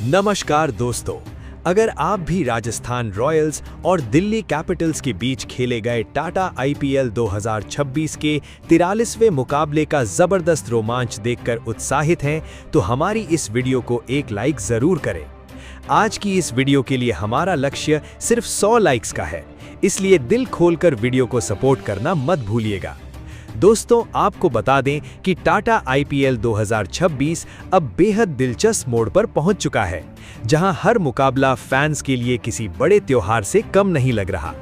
नमस्कार दोस्तों, अगर आप भी राजस्थान रॉयल्स और दिल्ली कैपिटल्स के बीच खेले गए टाटा आईपीएल 2026 के 43वें मुकाबले का जबरदस्त रोमांच देखकर उत्साहित हैं, तो हमारी इस वीडियो को एक लाइक जरूर करें। आज की इस वीडियो के लिए हमारा लक्ष्य सिर्फ 100 लाइक्स का है, इसलिए दिल खोलकर वीडियो को सपोर्ट करना मत भूलिएगा। दोस्तों, आपको बता दें कि टाटा आईपीएल 2026 अब बेहद दिलचस्प मोड़ पर पहुंच चुका है, जहां हर मुकाबला फैंस के लिए किसी बड़े त्योहार से कम नहीं लग रहा।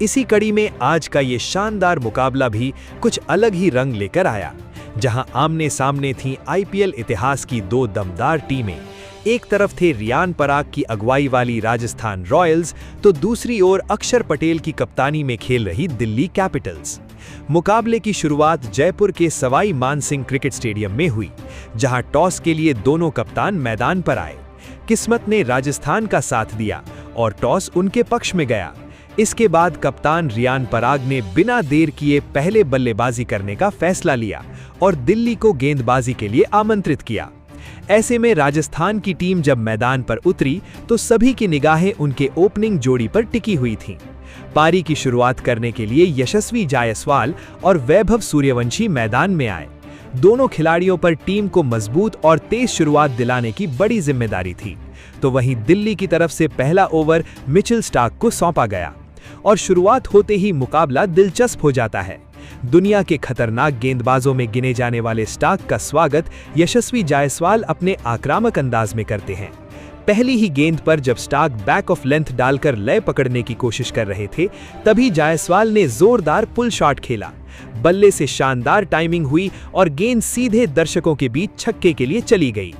इसी कड़ी में आज का ये शानदार मुकाबला भी कुछ अलग ही रंग लेकर आया, जहां आमने सामने थीं आईपीएल इतिहास की दो दमदार टीमें। एक तरफ थे रियान पराग की अगुवाई वाली राजस्थान रॉयल्स, तो दूसरी ओर अक्षर पटेल की कप्तानी में खेल रही दिल्ली कैपिटल्स। मुकाबले की शुरुआत जयपुर के सवाई मानसिंह क्रिकेट स्टेडियम में हुई, जहां टॉस के लिए दोनों कप्तान मैदान पर आए। किस्मत ने राजस्थान का साथ दिया और टॉस उनके पक्ष में गया। इसके बाद कप्तान रियान पराग ने बिना देर किए पहले बल्लेबाजी करने का फैसला लिया और दिल्ली को गेंदबाजी के लिए आमंत्रित किया। ऐसे में राजस्थान की टीम जब मैदान पर उतरी तो सभी की निगाहें उनके ओपनिंग जोड़ी पर टिकी हुई थीं। पारी की शुरुआत करने के लिए यशस्वी जायसवाल और वैभव सूर्यवंशी मैदान में आए। दोनों खिलाड़ियों पर टीम को मजबूत और तेज शुरुआत दिलाने की बड़ी जिम्मेदारी थी। तो वहीं दिल्ली की तरफ से पहला ओवर मिचेल स्टार्क को सौंपा गया और शुरुआत होते ही मुकाबला दिलचस्प हो जाता है। दुनिया के खतरनाक गेंदबाजों में गिने जाने वाले स्टार्क का स्वागत यशस्वी जायसवाल अपने आक्रामक अंदाज में करते हैं। पहली ही गेंद पर जब स्टार्क बैक ऑफ लेंथ डालकर लय पकड़ने की कोशिश कर रहे थे, तभी जायसवाल ने जोरदार पुल शॉट खेला। बल्ले से शानदार टाइमिंग हुई और गेंद सीधे दर्शकों के बीच छक्के के लिए चली गई।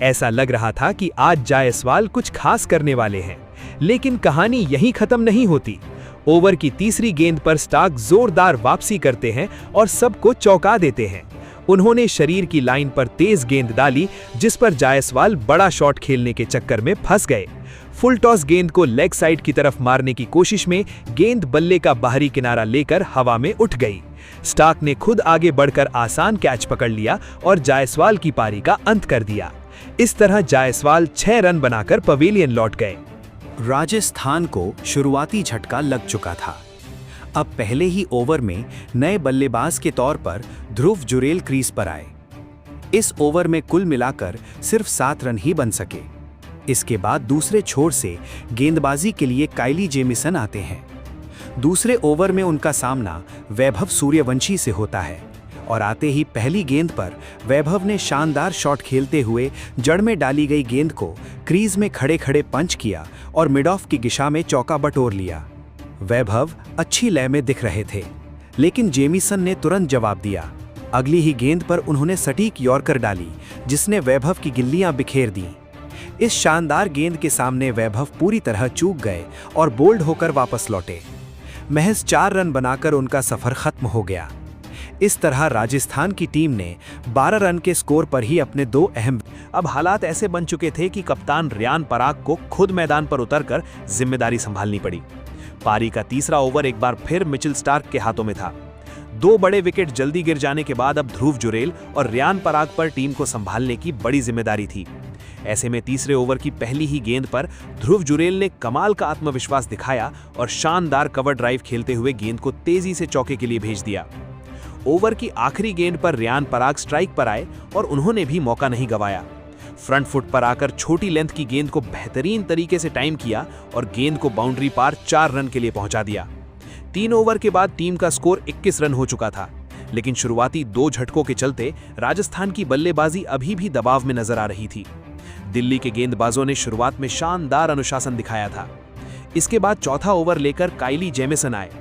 ऐसा लग रहा था कि आज जायसवाल कुछ खास करने वाले हैं, लेकिन कहानी यहीं खत्म नहीं होती। ओवर की तीसरी गेंद पर स्टार्क जोरदार वापसी करते हैं और सबको चौंका देते हैं। उन्होंने शरीर की लाइन पर तेज गेंद डाली, जिस पर जायसवाल बड़ा शॉट खेलने के चक्कर में फंस गए। फुल टॉस गेंद को लेग साइड की तरफ मारने की कोशिश में गेंद बल्ले का बाहरी किनारा लेकर हवा में उठ गई। स्टार्क ने खुद आगे बढ़कर आसान कैच पकड़ लिया और जायसवाल की पारी का अंत कर दिया। इस तरह जायसवाल 6 रन बनाकर पवेलियन लौट गए। राजस्थान को शुरुआती झटका लग चुका था। अब पहले ही ओवर में नए बल्लेबाज के तौर पर ध्रुव जुरेल क्रीज पर आए। इस ओवर में कुल मिलाकर सिर्फ 7 रन ही बन सके। इसके बाद दूसरे छोर से गेंदबाजी के लिए काइली जेमिसन आते हैं। दूसरे ओवर में उनका सामना वैभव सूर्यवंशी से होता है और आते ही पहली गेंद पर वैभव ने शानदार शॉट खेलते हुए जड़ में डाली गई गेंद को क्रीज में खड़े खड़े पंच किया और मिड ऑफ की दिशा में चौका बटोर लिया। वैभव अच्छी लय में दिख रहे थे, लेकिन जेमिसन ने तुरंत जवाब दिया। अगली ही गेंद पर उन्होंने सटीक यॉर्कर डाली, जिसने वैभव की गिल्लियां बिखेर दी। इस शानदार गेंद के सामने वैभव पूरी तरह चूक गए और बोल्ड होकर वापस लौटे। महज 4 रन बनाकर उनका सफर खत्म हो गया। इस तरह राजस्थान की टीम ने 12 रन के स्कोर पर ही अपने 2 अहम। अब हालात ऐसे बन चुके थे कि कप्तान रियान पराग को खुद मैदान पर उतरकर जिम्मेदारी संभालनी पड़ी। पारी का तीसरा ओवर एक बार फिर मिचेल स्टार्क के हाथों में था। 2 बड़े विकेट जल्दी गिर जाने के बाद अब ध्रुव जुरेल और रियान पराग पर टीम को संभालने की बड़ी जिम्मेदारी थी। ऐसे में तीसरे ओवर की पहली ही गेंद पर ध्रुव जुरेल ने कमाल का आत्मविश्वास दिखाया और शानदार कवर ड्राइव खेलते हुए गेंद को तेजी से चौके के लिए भेज दिया। ओवर की आखिरी गेंद पर रियान पराग स्ट्राइक पर आए और उन्होंने भी मौका नहीं गंवाया। फ्रंट फुट पर आकर छोटी लेंथ की गेंद को बेहतरीन तरीके से टाइम किया और गेंद को बाउंड्री पार 4 रन के लिए पहुंचा दिया। 3 ओवर के बाद टीम का स्कोर 21 रन हो चुका था, लेकिन शुरुआती 2 झटकों के चलते राजस्थान की बल्लेबाजी अभी भी दबाव में नजर आ रही थी। दिल्ली के गेंदबाजों ने शुरुआत में शानदार अनुशासन दिखाया था। इसके बाद चौथा ओवर लेकर काइली जेमिसन आए।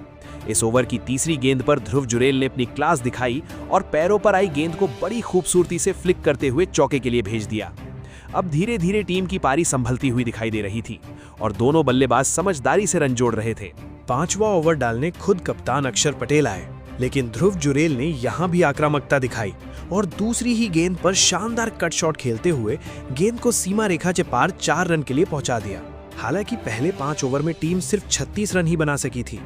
इस ओवर की तीसरी गेंद पर ध्रुव जुरेल ने अपनी क्लास दिखाई और पैरों पर आई गेंद को बड़ी खूबसूरती से फ्लिक करते हुए चौके के लिए भेज दिया। अब धीरे धीरे टीम की पारी संभलती हुई दिखाई दे रही थी और दोनों बल्लेबाज समझदारी से रन जोड़ रहे थे। 5वां ओवर डालने खुद कप्तान अक्षर पटेल आए, लेकिन ध्रुव जुरेल ने यहां भी आक्रामकता दिखाई और दूसरी ही गेंद पर शानदार कट शॉट खेलते हुए गेंद को सीमा रेखा से पार 4 रन के लिए पहुंचा दिया। हालांकि पहले 5 ओवर में टीम सिर्फ 36 रन ही बना सकी थी।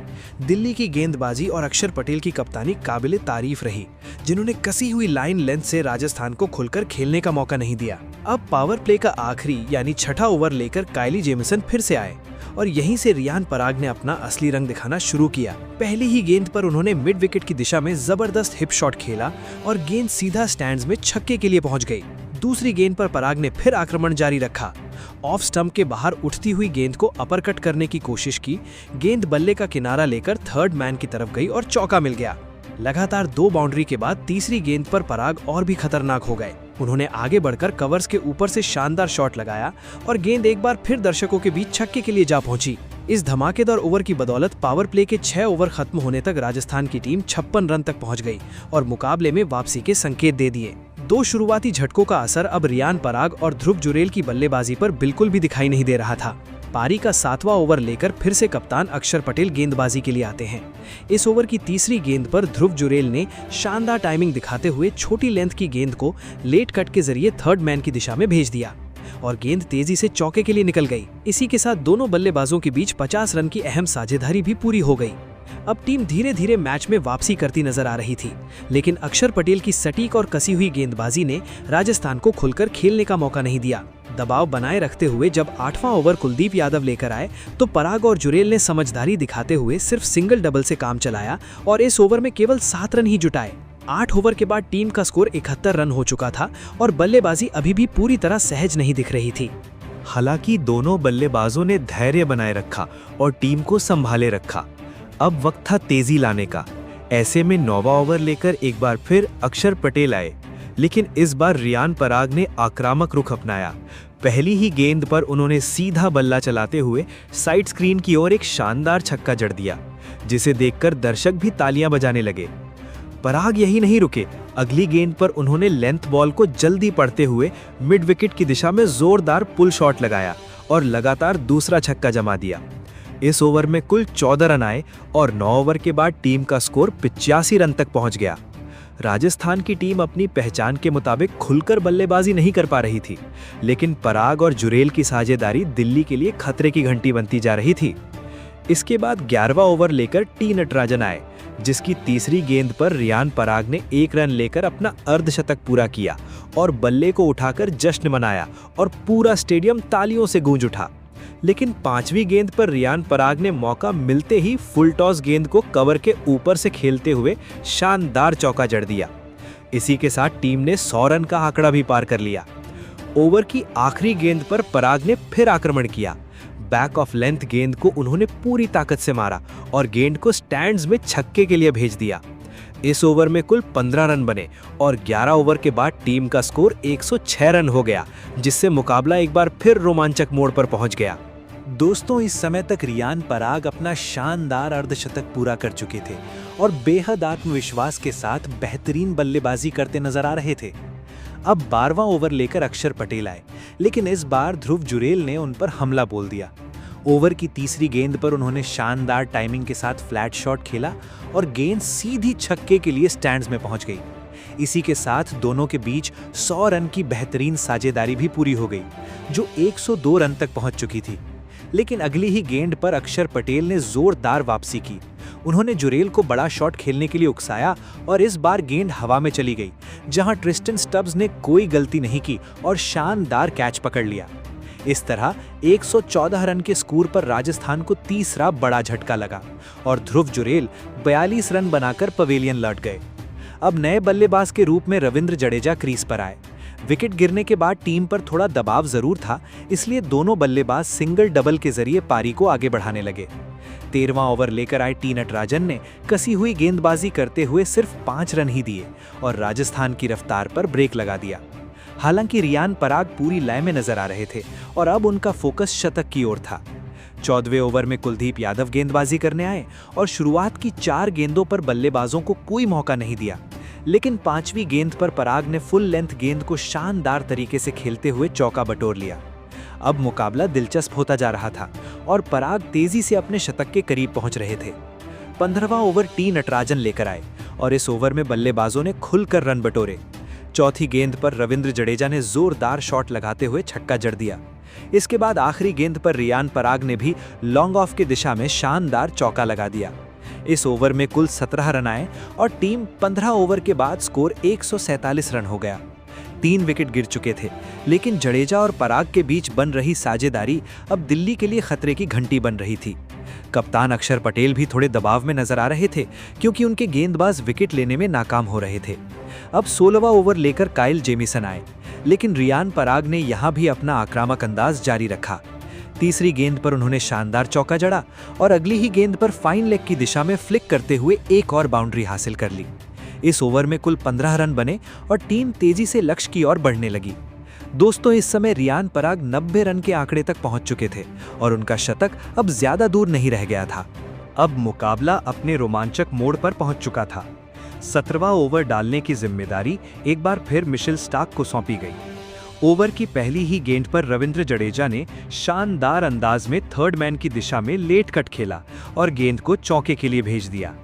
दिल्ली की गेंदबाजी और अक्षर पटेल की कप्तानी काबिले तारीफ रही, जिन्होंने कसी हुई लाइन लेंथ से राजस्थान को खुलकर खेलने का मौका नहीं दिया। अब पावर प्ले का आखिरी यानी छठा ओवर लेकर काइली जेमिसन फिर से आए और यहीं से रियान पराग ने अपना असली रंग दिखाना शुरू किया। पहली ही गेंद पर उन्होंने मिड विकेट की दिशा में जबरदस्त हिप शॉट खेला और गेंद सीधा स्टैंड्स में छक्के के लिए पहुंच गई। दूसरी गेंद पर पराग ने फिर आक्रमण जारी रखा। ऑफ स्टंप के बाहर उठती हुई गेंद को अपरकट करने की कोशिश की। गेंद बल्ले का किनारा लेकर थर्ड मैन की तरफ गई और चौका मिल गया। लगातार 2 बाउंड्री के बाद तीसरी गेंद पर पराग और भी खतरनाक हो गए। उन्होंने आगे बढ़कर कवर्स के ऊपर से शानदार शॉट लगाया और गेंद एक बार फिर दर्शकों के बीच छक्के के लिए जा पहुंची। इस धमाकेदार ओवर की बदौलत पावर प्ले के 6 ओवर खत्म होने तक राजस्थान की टीम 56 रन तक पहुंच गई और मुकाबले में वापसी के संकेत दे दिए। 2 शुरुआती झटकों का असर अब रियान पराग और ध्रुव जुरेल की बल्लेबाजी पर बिल्कुल भी दिखाई नहीं दे रहा था। पारी का 7वां ओवर लेकर फिर से कप्तान अक्षर पटेल गेंदबाजी के लिए आते हैं। इस ओवर की तीसरी गेंद पर ध्रुव जुरेल ने शानदार टाइमिंग दिखाते हुए छोटी लेंथ की गेंद को लेट कट के जरिए थर्ड मैन की दिशा में भेज दिया और गेंद तेजी से चौके के लिए निकल गई। इसी के साथ दोनों बल्लेबाजों के बीच 50 रन की अहम साझेदारी भी पूरी हो गई। अब टीम धीरे धीरे मैच में वापसी करती नजर आ रही थी, लेकिन अक्षर पटेल की सटीक और कसी हुई गेंदबाजी ने राजस्थान को खुलकर खेलने का मौका नहीं दिया। दबाव बनाए रखते हुए जब 8वां ओवर कुलदीप यादव लेकर आए तो पराग और जुरेल ने समझदारी दिखाते हुए सिर्फ सिंगल डबल से काम चलाया और इस ओवर में केवल 7 रन ही जुटाए। 8 ओवर के बाद टीम का स्कोर 71 रन हो चुका था और बल्लेबाजी अभी भी पूरी तरह सहज नहीं दिख रही थी। हालांकि दोनों बल्लेबाजों ने धैर्य बनाए रखा और टीम को संभाले रखा। अब वक्त था तेजी लाने का। ऐसे में 9वां ओवर लेकर एक बार फिर अक्षर पटेल आए, लेकिन इस बार रियान पराग ने आक्रामक रुख अपनाया। पहली ही गेंद पर उन्होंने सीधा बल्ला चलाते हुए साइड स्क्रीन की ओर एक शानदार छक्का जड़ दिया, जिसे देखकर दर्शक भी तालियां बजाने लगे। पराग यही नहीं रुके, अगली गेंद पर उन्होंने लेंथ बॉल को जल्दी पड़ते हुए मिड विकेट की दिशा में जोरदार पुल शॉट लगाया और लगातार दूसरा छक्का जमा दिया। इस ओवर में कुल 14 रन आए और 9 ओवर के बाद टीम का स्कोर 85 रन तक पहुंच गया। राजस्थान की टीम अपनी पहचान के मुताबिक खुलकर बल्लेबाजी नहीं कर पा रही थी, लेकिन पराग और जुरेल की साझेदारी दिल्ली के लिए खतरे की घंटी बनती जा रही थी। इसके बाद 11वां ओवर लेकर टी नटराजन आए, जिसकी तीसरी गेंद पर रियान पराग ने 1 रन लेकर अपना अर्धशतक पूरा किया और बल्ले को उठाकर जश्न मनाया और पूरा स्टेडियम तालियों से गूंज उठा। लेकिन 5वीं गेंद पर रियान पराग ने मौका मिलते ही फुल टॉस गेंद को कवर के ऊपर से खेलते हुए शानदार चौका जड़ दिया। इसी के साथ टीम ने 100 रन का आंकड़ा भी पार कर लिया। ओवर की आखिरी गेंद पर पराग ने फिर आक्रमण किया। बैक ऑफ लेंथ गेंद को उन्होंने पूरी ताकत से मारा और गेंद को स्टैंड्स में छक्के के लिए भेज दिया। इस ओवर में कुल 15 रन बने और 11 ओवर के बाद टीम का स्कोर 106 रन हो गया, जिससे मुकाबला एक बार फिर रोमांचक मोड़ पर पहुंच गया। दोस्तों, इस समय तक रियान पराग अपना शानदार अर्धशतक पूरा कर चुके थे और बेहद आत्मविश्वास के साथ बेहतरीन बल्लेबाजी करते नजर आ रहे थे। अब 12वां ओवर लेकर अक्षर पटेल आए, लेकिन इस बार ध्रुव जुरेल ने उन पर हमला बोल दिया। ओवर की तीसरी गेंद पर उन्होंने शानदार टाइमिंग के साथ फ्लैट शॉट खेला और गेंद सीधी छक्के के लिए स्टैंड्स में पहुंच गई। इसी के साथ दोनों के बीच 100 रन की बेहतरीन साझेदारी भी पूरी हो गई, जो 102 रन तक पहुंच चुकी थी। लेकिन अगली ही गेंद पर अक्षर पटेल ने जोरदार वापसी की। उन्होंने जुरेल को बड़ा शॉट खेलने के लिए उकसाया और इस बार गेंद हवा में चली गई, जहां ट्रिस्टन स्टब्स ने कोई गलती नहीं की और शानदार कैच पकड़ लिया। इस तरह 114 रन के स्कोर पर राजस्थान को तीसरा बड़ा झटका लगा और ध्रुव जुरेल 42 रन बनाकर पवेलियन लौट गए। अब नए बल्लेबाज के रूप में रविंद्र जडेजा क्रीज पर आए। विकेट गिरने के बाद टीम पर थोड़ा दबाव जरूर था, इसलिए दोनों बल्लेबाज सिंगल डबल के जरिए पारी को आगे बढ़ाने लगे। 13वां ओवर लेकर आए टी नटराजन ने कसी हुई गेंदबाजी करते हुए सिर्फ 5 रन ही दिए और राजस्थान की रफ्तार पर ब्रेक लगा दिया। हालांकि रियान पराग पूरी लय में नजर आ रहे थे और अब उनका फोकस शतक की ओर था। 14वें ओवर में कुलदीप यादव गेंदबाजी करने आए और शुरुआत की 4 गेंदों पर बल्लेबाजों को कोई मौका नहीं दिया, लेकिन 5वीं गेंद पर पराग ने फुल लेंथ गेंद को शानदार तरीके से खेलते हुए चौका बटोर लिया। अब मुकाबला दिलचस्प होता जा रहा था और पराग तेजी से अपने शतक के करीब पहुंच रहे थे। 15वां ओवर टी नटराजन लेकर आए और इस ओवर में बल्लेबाजों ने खुलकर रन बटोरे। चौथी गेंद पर रविंद्र जडेजा ने जोरदार शॉट लगाते हुए छक्का जड़ दिया। इसके बाद आखिरी गेंद पर रियान पराग ने भी लॉन्ग ऑफ की दिशा में शानदार चौका लगा दिया। इस ओवर में कुल 17 रन आए और टीम 15 ओवर के बाद स्कोर 147 रन हो गया। 3 विकेट गिर चुके थे, लेकिन जडेजा और पराग के बीच बन रही साझेदारी अब दिल्ली के लिए खतरे की घंटी बन रही थी। कप्तान अक्षर पटेल भी थोड़े दबाव में नजर आ रहे थे, क्योंकि उनके गेंदबाज विकेट लेने में नाकाम हो रहे थे। अब 16वां ओवर लेकर काइल जेमिसन आए, लेकिन रियान पराग ने यहां भी अपना आक्रामक अंदाज जारी रखा। तीसरी गेंद पर उन्होंने शानदार चौका जड़ा और अगली ही गेंद पर फाइन लेग की दिशा में फ्लिक करते हुए एक और बाउंड्री हासिल कर ली। इस ओवर में कुल 15 रन बने और टीम तेजी से लक्ष्य की ओर बढ़ने लगी। दोस्तों, इस समय रियान पराग 90 रन के आंकड़े तक पहुंच चुके थे और उनका शतक अब ज्यादा दूर नहीं रह गया था। अब मुकाबला अपने रोमांचक मोड़ पर पहुंच चुका था। 17वां ओवर डालने की जिम्मेदारी एक बार फिर मिशेल स्टार्क को सौंपी गई। ओवर की पहली ही गेंद पर रविंद्र जडेजा ने शानदार अंदाज में थर्ड मैन की दिशा में लेट कट खेला और गेंद को चौके के लिए भेज दिया।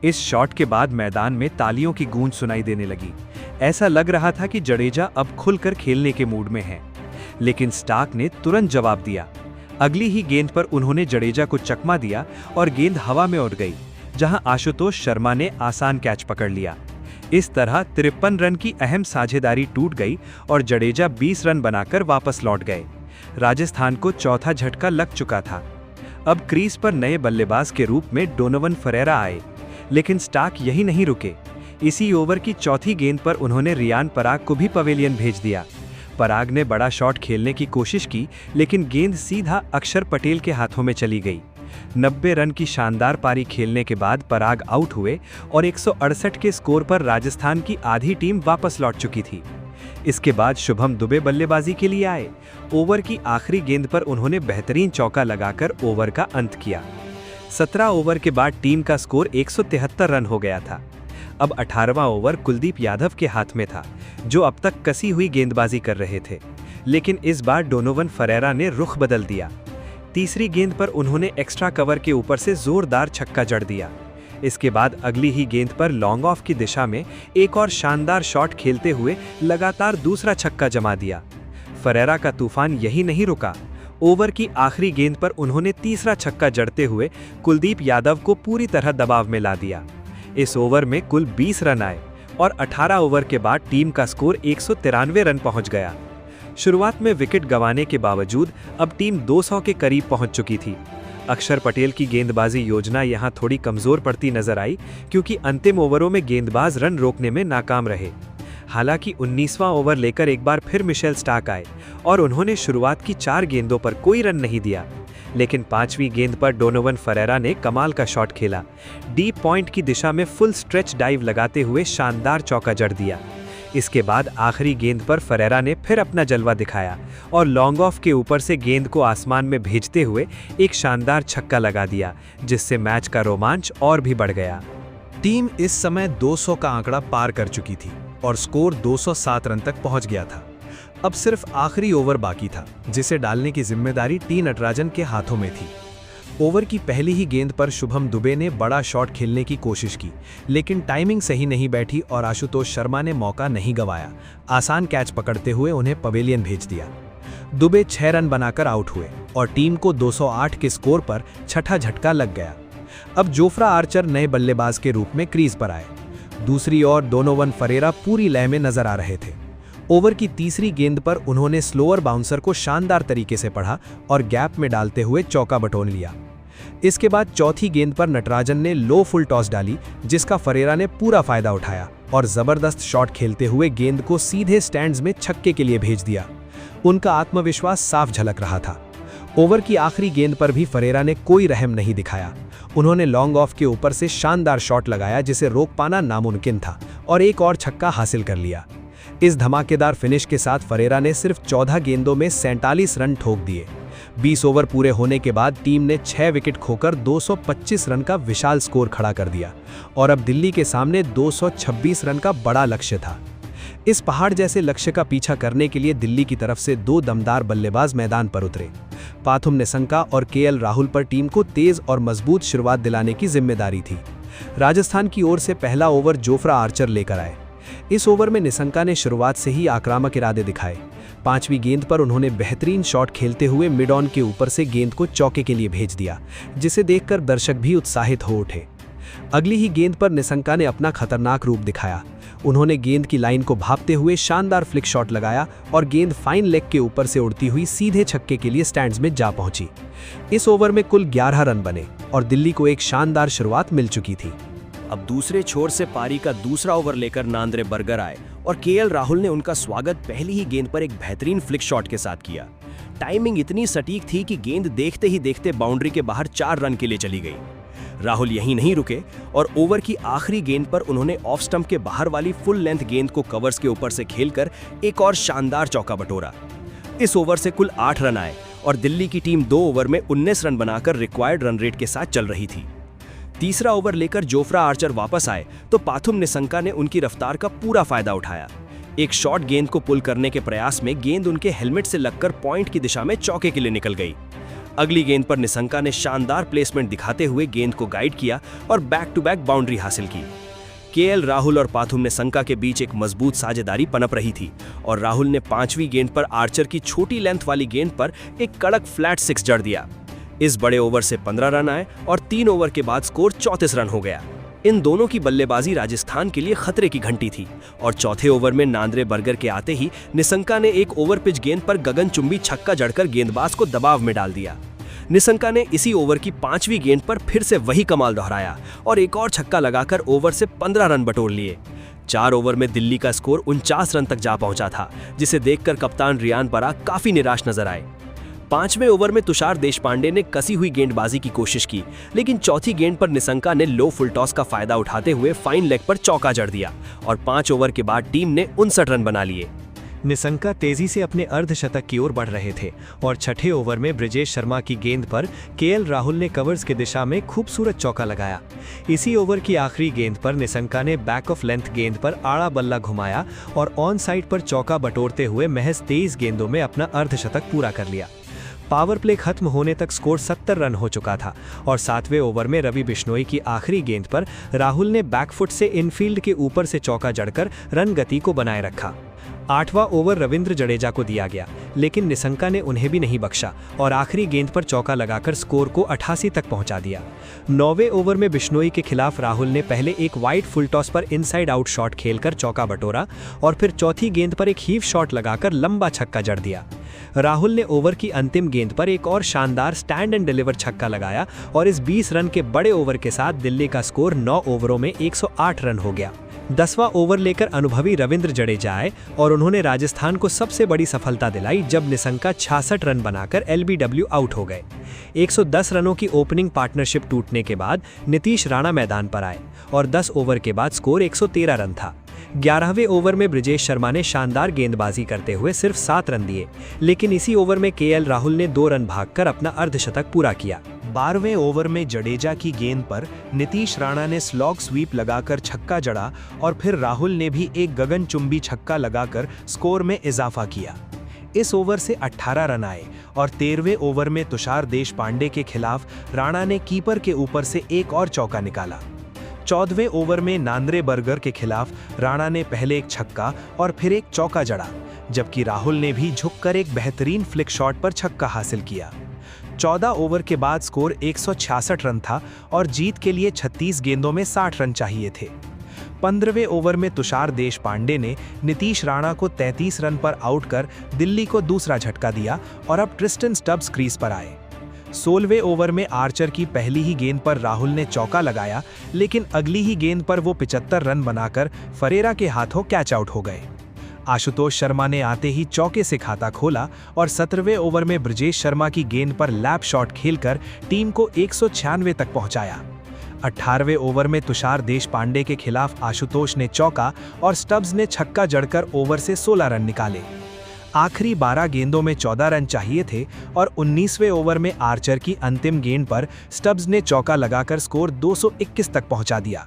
इस शॉट के बाद मैदान में तालियों की गूंज सुनाई देने लगी। ऐसा लग रहा था कि जडेजा अब खुलकर खेलने के मूड में हैं। लेकिन स्टार्क ने तुरंत जवाब दिया। अगली ही गेंद पर उन्होंने जडेजा को चकमा दिया और गेंद हवा में उड़ गई, जहां आशुतोष शर्मा ने आसान कैच पकड़ लिया। इस तरह 53 रन की अहम साझेदारी टूट गई और जडेजा 20 रन बनाकर वापस लौट गए। राजस्थान को चौथा झटका लग चुका था। अब क्रीज पर नए बल्लेबाज के रूप में डोनोवन फरेरा आए, लेकिन स्टार्क यही नहीं रुके। इसी ओवर की चौथी गेंद पर उन्होंने रियान पराग को भी पवेलियन भेज दिया। पराग ने बड़ा शॉट खेलने की कोशिश की, लेकिन गेंद सीधा अक्षर पटेल के हाथों में चली गई। 90 रन की शानदार पारी खेलने के बाद पराग आउट हुए और 168 के स्कोर पर राजस्थान की आधी टीम वापस लौट चुकी थी। इसके बाद शुभम दुबे बल्लेबाजी के लिए आए। ओवर की आखिरी गेंद पर उन्होंने बेहतरीन चौका लगाकर ओवर का अंत किया। 17 ओवर के बाद टीम का स्कोर 173 रन हो गया था। अब 18वां ओवर कुलदीप यादव के हाथ में था, जो अब तक कसी हुई गेंदबाजी कर रहे थे, लेकिन इस बार डोनोवन फरेरा ने रुख बदल दिया। तीसरी गेंद पर उन्होंने एक्स्ट्रा कवर के ऊपर से जोरदार छक्का जड़ दिया। इसके बाद अगली ही गेंद पर लॉन्ग ऑफ की दिशा में एक और शानदार शॉट खेलते हुए लगातार दूसरा छक्का जमा दिया। फरेरा का तूफान यही नहीं रुका। ओवर की आखिरी गेंद पर उन्होंने तीसरा छक्का जड़ते हुए कुलदीप यादव को पूरी तरह दबाव में ला दिया। इस ओवर में कुल 20 रन आए और 18 ओवर के बाद टीम का स्कोर 193 रन पहुंच गया। शुरुआत में विकेट गंवाने के बावजूद अब टीम 200 के करीब पहुंच चुकी थी। अक्षर पटेल की गेंदबाजी योजना यहां थोड़ी कमजोर पड़ती नजर आई, क्योंकि अंतिम ओवरों में गेंदबाज रन रोकने में नाकाम रहे। हालांकि 19वां ओवर लेकर एक बार फिर मिशेल स्टार्क आए और उन्होंने शुरुआत की 4 गेंदों पर कोई रन नहीं दिया, लेकिन 5वीं गेंद पर डोनोवन फरेरा ने कमाल का शॉट खेला। डीप पॉइंट की दिशा में फुल स्ट्रेच डाइव लगाते हुए शानदार चौका जड़ दिया। इसके बाद आखिरी गेंद पर फरेरा ने फिर अपना जलवा दिखाया और लॉन्ग ऑफ के ऊपर से गेंद को आसमान में भेजते हुए एक शानदार छक्का लगा दिया, जिससे मैच का रोमांच और भी बढ़ गया। टीम इस समय 200 का आंकड़ा पार कर चुकी थी और स्कोर 207 रन तक पहुंच गया था। अब सिर्फ आखिरी ओवर बाकी था, जिसे डालने की जिम्मेदारी टी नटराजन के हाथों में थी। ओवर की पहली ही गेंद पर शुभम दुबे ने बड़ा शॉट खेलने की कोशिश की, लेकिन टाइमिंग सही नहीं बैठी और आशुतोष शर्मा ने मौका नहीं गंवाया। आसान कैच पकड़ते हुए उन्हें पवेलियन भेज दिया। दुबे 6 रन बनाकर आउट हुए और टीम को 208 के स्कोर पर छठा झटका लग गया। अब जोफ्रा आर्चर नए बल्लेबाज के रूप में क्रीज पर आए। दूसरी ओर डोनोवन फरेरा पूरी लय में नजर आ रहे थे। ओवर की तीसरी गेंद पर उन्होंने स्लोअर बाउंसर को शानदार तरीके से पढ़ा और गैप में डालते हुए चौका बटोर लिया। इसके बाद चौथी गेंद पर नटराजन ने लो फुल टॉस डाली, जिसका फरेरा ने पूरा फायदा उठाया और जबरदस्त शॉट खेलते हुए गेंद को सीधे स्टैंड्स में छक्के के लिए भेज दिया। उनका आत्मविश्वास साफ झलक रहा था। ओवर की आखिरी गेंद पर भी फरेरा ने कोई रहम नहीं दिखाया। उन्होंने लॉन्ग ऑफ के ऊपर से शानदार शॉट लगाया, जिसे रोक पाना नामुमकिन था, और एक और छक्का हासिल कर लिया। इस धमाकेदार फिनिश के साथ फरेरा ने सिर्फ 14 गेंदों में 47 रन ठोक दिए। 20 ओवर पूरे होने के बाद टीम ने 6 विकेट खोकर 225 रन का विशाल स्कोर खड़ा कर दिया और अब दिल्ली के सामने 226 रन का बड़ा लक्ष्य था। इस पहाड़ जैसे लक्ष्य का पीछा करने के लिए दिल्ली की तरफ से 2 दमदार बल्लेबाज मैदान पर उतरे। पाथुम निसंका और केएल राहुल पर टीम को तेज और मजबूत शुरुआत दिलाने की जिम्मेदारी थी। राजस्थान की ओर से पहला ओवर जोफ्रा आर्चर लेकर आए। इस ओवर में निसंका ने शुरुआत से ही आक्रामक इरादे दिखाए। 5वीं गेंद पर उन्होंने बेहतरीन शॉट खेलते हुए मिड ऑन के ऊपर से गेंद को चौके के लिए भेज दिया, जिसे देखकर दर्शक भी उत्साहित हो उठे। अगली ही गेंद पर निसंका ने अपना खतरनाक रूप दिखाया। उन्होंने गेंद की लाइन को भापते हुए शानदार फ्लिक शॉट लगाया और गेंद फाइन लेग के ऊपर से उड़ती हुई सीधे छक्के के लिए स्टैंड्स में जा पहुंची। इस ओवर में कुल 11 रन बने और दिल्ली को एक शानदार शुरुआत मिल चुकी थी। अब दूसरे छोर से पारी का दूसरा ओवर लेकर नांद्रे बर्गर आए और केएल राहुल ने उनका स्वागत पहली ही गेंद पर एक बेहतरीन फ्लिक शॉट के साथ किया। टाइमिंग इतनी सटीक थी कि गेंद देखते ही देखते बाउंड्री के बाहर 4 रन के लिए चली गई। राहुल यहीं नहीं रुके और ओवर की आखिरी गेंद पर उन्होंने ऑफ स्टंप के बाहर वाली फुल लेंथ गेंद को कवर्स के ऊपर से खेलकर एक और शानदार चौका बटोरा। इस ओवर से कुल 8 रन आए और दिल्ली की टीम 2 ओवर में 19 रन बनाकर रिक्वायर्ड रन रेट के साथ चल रही थी। तीसरा ओवर लेकर जोफ्रा आर्चर वापस आए तो पाथुम निसंका ने उनकी रफ्तार का पूरा फायदा उठाया। एक शॉर्ट गेंद को पुल करने के प्रयास में गेंद उनके हेलमेट से लगकर पॉइंट की दिशा में चौके के लिए निकल गई। अगली गेंद पर निसंका ने शानदार प्लेसमेंट दिखाते हुए गेंद को गाइड किया और बैक टू बैक बाउंड्री हासिल की। केएल राहुल और पाथुम निसंका के बीच एक मजबूत साझेदारी पनप रही थी और राहुल ने 5वीं गेंद पर आर्चर की छोटी लेंथ वाली गेंद पर एक कड़क फ्लैट 6 जड़ दिया। इस बड़े ओवर से 15 रन आए और 3 ओवर के बाद स्कोर 34 रन हो गया। इन दोनों की बल्लेबाजी राजस्थान के लिए खतरे की घंटी थी और चौथे ओवर में नांद्रे बर्गर के आते ही निसंका ने एक ओवर पिच गेंद पर गगनचुंबी छक्का जड़कर गेंदबाज को दबाव में डाल दिया। निसंका ने इसी ओवर की 5वीं गेंद पर फिर से वही कमाल दोहराया और एक और छक्का लगाकर ओवर से 15 रन बटोर लिए। 4 ओवर में दिल्ली का स्कोर 49 रन तक जा पहुंचा था, जिसे देखकर कप्तान रियान पराग काफी निराश नजर आए। 5वें ओवर में तुषार देशपांडे ने कसी हुई गेंदबाजी की कोशिश की, लेकिन चौथी गेंद पर निसंका ने लो फुल टॉस का फायदा उठाते हुए फाइन लेग पर चौका जड़ दिया और 5 ओवर के बाद टीम ने 59 रन बना लिए। निसंका तेजी से अपने अर्धशतक की ओर बढ़ रहे थे और छठे ओवर में ब्रिजेश शर्मा की गेंद पर केएल राहुल ने कवर्स की दिशा में खूबसूरत चौका लगाया। इसी ओवर की आखिरी गेंद पर निसंका ने बैक ऑफ लेंथ गेंद पर आड़ा बल्ला घुमाया और ऑन साइड पर चौका बटोरते हुए महज 23 गेंदों में अपना अर्धशतक पूरा कर लिया। पावर प्ले खत्म होने तक स्कोर 70 रन हो चुका था और 7वें ओवर में रवि बिश्नोई की आखिरी गेंद पर राहुल ने बैकफुट से इनफील्ड के ऊपर से चौका जड़कर रन गति को बनाए रखा। 8वां ओवर रविंद्र जडेजा को दिया गया, लेकिन निसंका ने उन्हें भी नहीं बख्शा और आखिरी गेंद पर चौका लगाकर स्कोर को 88 तक पहुंचा दिया। 9वें ओवर में बिश्नोई के खिलाफ राहुल ने पहले एक वाइड फुल टॉस पर इनसाइड आउट शॉट खेलकर चौका बटोरा और फिर चौथी गेंद पर एक हीव शॉट लगाकर लंबा छक्का जड़ दिया। राहुल ने ओवर की अंतिम गेंद पर एक और शानदार स्टैंड एंड डिलीवर छक्का लगाया और इस 20 रन के बड़े ओवर के साथ दिल्ली का स्कोर 9 ओवरों में 108 रन हो गया। 10वां ओवर लेकर अनुभवी रविंद्र जडेजा आए और उन्होंने राजस्थान को सबसे बड़ी सफलता दिलाई जब निसंका 66 रन बनाकर एलबीडब्ल्यू आउट हो गए। 110 रनों की ओपनिंग पार्टनरशिप टूटने के बाद नीतीश राणा मैदान पर आए और 10 ओवर के बाद स्कोर 113 रन था। 11वें ओवर में ब्रिजेश शर्मा ने शानदार गेंदबाजी करते हुए सिर्फ 7 रन दिए, लेकिन इसी ओवर में केएल राहुल ने 2 रन भागकर अपना अर्धशतक पूरा किया। 12वें ओवर में जडेजा की गेंद पर नीतीश राणा ने स्लॉग स्वीप लगाकर छक्का जड़ा और फिर राहुल ने भी एक गगनचुंबी छक्का लगाकर स्कोर में इजाफा किया। इस ओवर से 18 रन आए और 13वें ओवर में तुषार देशपांडे के खिलाफ राणा ने कीपर के ऊपर से एक और चौका निकाला। 14वें ओवर में नांद्रे बर्गर के खिलाफ राणा ने पहले एक छक्का और फिर एक चौका जड़ा, जबकि राहुल ने भी झुककर एक बेहतरीन फ्लिक शॉट पर छक्का हासिल किया। 14 ओवर के बाद स्कोर 166 रन था और जीत के लिए 36 गेंदों में 60 रन चाहिए थे। 15वें ओवर में तुषार देशपांडे ने नीतीश राणा को 33 रन पर आउट कर दिल्ली को दूसरा झटका दिया और अब ट्रिस्टन स्टब्स क्रीज पर आए। 16वें ओवर में आर्चर की पहली ही गेंद पर राहुल ने चौका लगाया, लेकिन अगली ही गेंद पर वो 75 रन बनाकर फरेरा के हाथों कैच आउट हो गए। आशुतोष शर्मा ने आते ही चौके से खाता खोला और 17वें ओवर में ब्रिजेश शर्मा की गेंद पर लैप शॉट खेलकर टीम को 196 तक पहुंचाया। 18वें ओवर में तुषार देशपांडे के खिलाफ आशुतोष ने चौका और स्टब्स ने छक्का जड़कर ओवर से 16 रन निकाले। आखिरी 12 गेंदों में 14 रन चाहिए थे और 19वें ओवर में आर्चर की अंतिम गेंद पर स्टब्स ने चौका लगाकर स्कोर 221 तक पहुंचा दिया।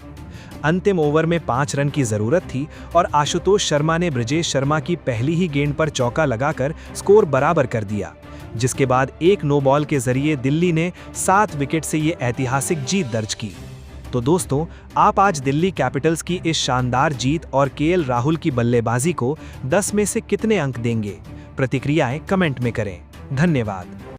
अंतिम ओवर में 5 रन की जरूरत थी और आशुतोष शर्मा ने ब्रिजेश शर्मा की पहली ही गेंद पर चौका लगाकर स्कोर बराबर कर दिया, जिसके बाद एक नो बॉल के जरिए दिल्ली ने 7 विकेट से ये ऐतिहासिक जीत दर्ज की। तो दोस्तों, आप आज दिल्ली कैपिटल्स की इस शानदार जीत और केएल राहुल की बल्लेबाजी को 10 में से कितने अंक देंगे? प्रतिक्रियाएं कमेंट में करें। धन्यवाद।